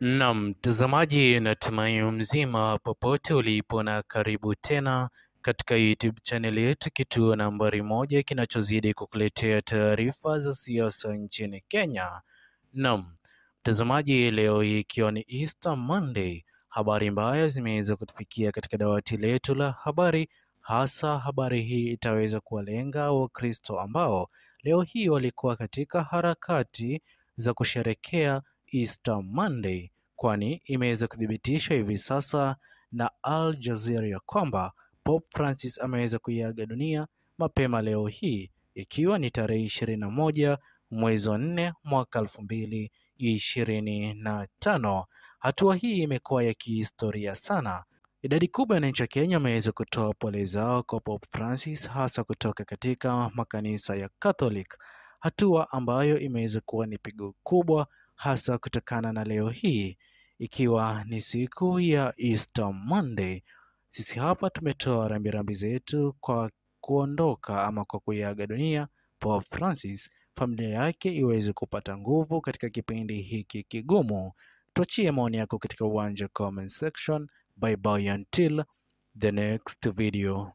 Naam, mtazamaji, natumai mzima popote ulipo na karibu tena katika YouTube channel yetu, kituo nambari moja kinachozidi kukuletea taarifa za siasa nchini Kenya. Naam, mtazamaji, leo hii ikiwa ni Easter Monday, habari mbaya zimeweza kutufikia katika dawati letu la habari. Hasa habari hii itaweza kuwalenga Wakristo ambao leo hii walikuwa katika harakati za kusherekea Easter Monday, kwani imeweza kuthibitishwa hivi sasa na Al Jazeera ya kwamba Pope Francis ameweza kuiaga dunia mapema leo hii, ikiwa ni tarehe 21 mwezi wa 4 mwaka 2025. Hatua hii imekuwa ya kihistoria sana. Idadi kubwa ya wananchi wa Kenya wameweza kutoa pole zao kwa Pope Francis, hasa kutoka katika makanisa ya Catholic, hatua ambayo imeweza kuwa ni pigo kubwa, hasa kutokana na leo hii ikiwa ni siku ya Easter Monday. Sisi hapa tumetoa rambirambi zetu kwa kuondoka ama kwa kuiaga dunia Pope Francis, familia yake iweze kupata nguvu katika kipindi hiki kigumu. Tuachie maoni yako katika uwanja comment section. Bye bye until the next video.